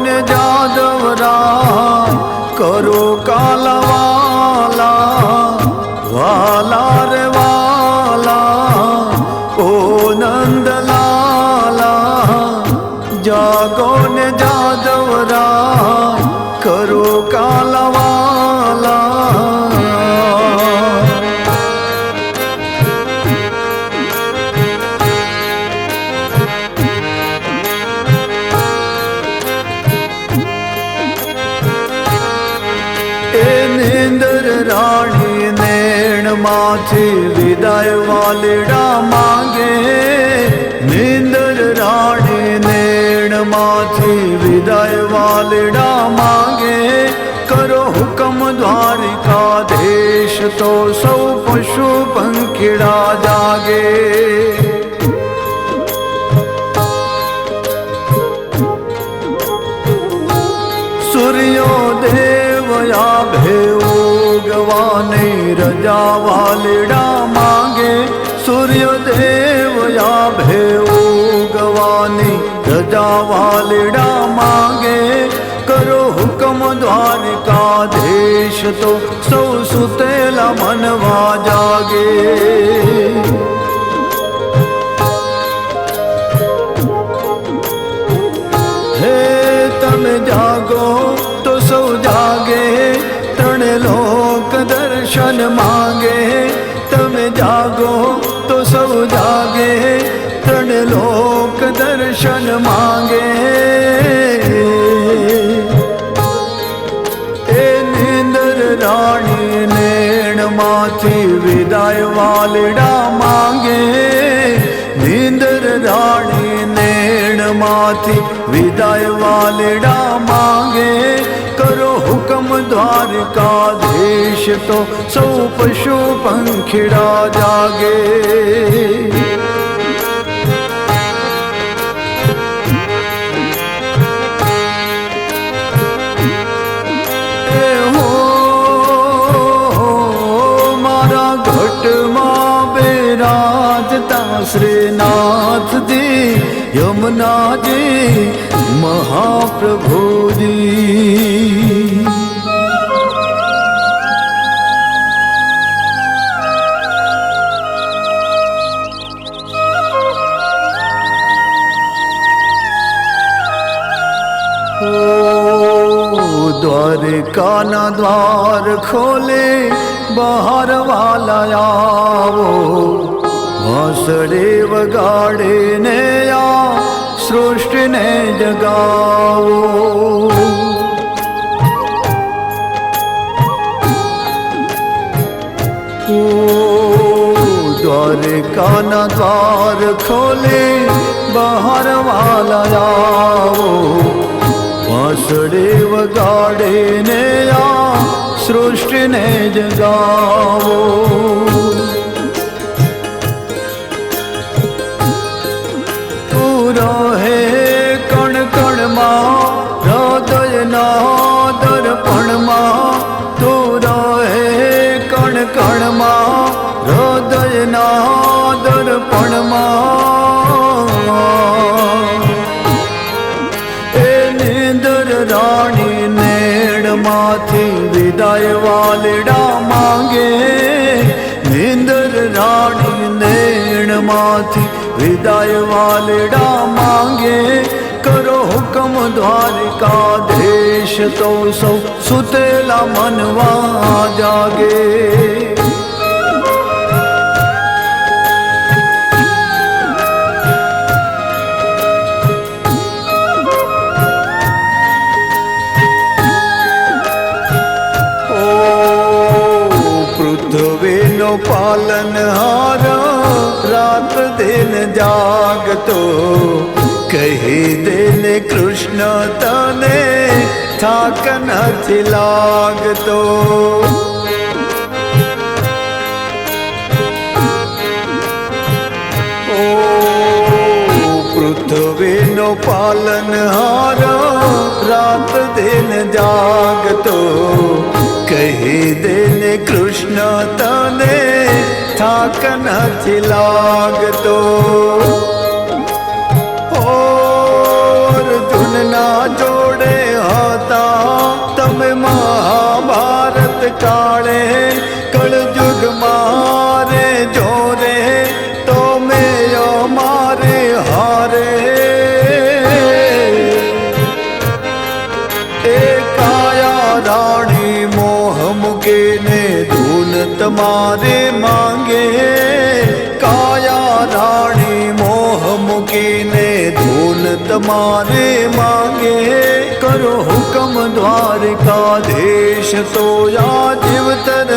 ને જાદવરા કરો કાલવાલા વાલા રે વાલા ઓ નંદલાલા જાગો ને જાદવરા કરો કાલવાલા નીંદર રાણી નેણ માંથી વિદાય વાલડા માંગે નીંદર રાણી નેણ માંથી વિદાય વાલડા માંગે કરો હુકમ દ્વારિકાધીશ તો સૌ પશુ પંખીડા જાગે સૂર્યોદેવ આભે ઉગવાની રજા વાલડા માંગે સૂર્યદેવ આભે ઉગવાની રજા વાલડા માંગે કરો હુકમ દ્વારિકાધીશ તો સૌ સુતેલા મનવા જાગે હે તમે જાગો તો સૌ જાગે ત્રણે લોક દર્શન માંગે તમે જાગો તો સૌ જાગે ત્રણે લોક દર્શન માંગે એ નીંદર રાણી નેણ માંથી વિદાય વાલડા માંગે નીંદર રાણી નેણ માંથી વિદાય વાલડા માંગે કરો હુકમ દ્વારિકાધીશ તો સૌ પશુ પંખીડા જાગે મારા ઘટમાં બિરાજતા શ્રીનાથજી યમુનાજી મહાપ્રભુજી દ્વારિકાના દ્વાર ખોલે બહાર વાલા આવો વાંસળે વગાડે ને આ સૃષ્ટિને જગાવો દ્વારિકાના દ્વાર ખોલે બહાર વાલા આવો વાંસળે વગાડે ને આ સૃષ્ટિને જગાવો તું રહે કણ કણમાં હૃદયના દર્પણમાં તું રહે કણ કણમાં હૃદયના દર્પણમાં એ નીંદર રાણી નેણ માંથી વિદાય વાલડા માંગે નીંદર રાણી નેણ માંથી વિદાય વાલડા માંગે કરો હુકમ દ્વારિકાધીશ તો સૌ સુતેલા મનવા જાગે પૃથ્વીનો પાલનહાર રાત દિન જાગતો કહી દેને કૃષ્ણ તને થાક નથી લાગતો ઓ પૃથ્વીનો પાલનહાર રાત દિન જાગતો કહી દેને કૃષ્ણ તને થાક નથી લાગતો ઓર અર્જુનના જોડ કાળે કળજુગ મારે જોરે તો મેયો મારે હારે એ કાયા રાણી મોહ મૂકીને ધૂન તમારે માંગે કાયા રાણી મોહ મૂકીને ધૂન તમારે માંગે કરો હુકમ દ્વારકાધીશ તો યા જીવતર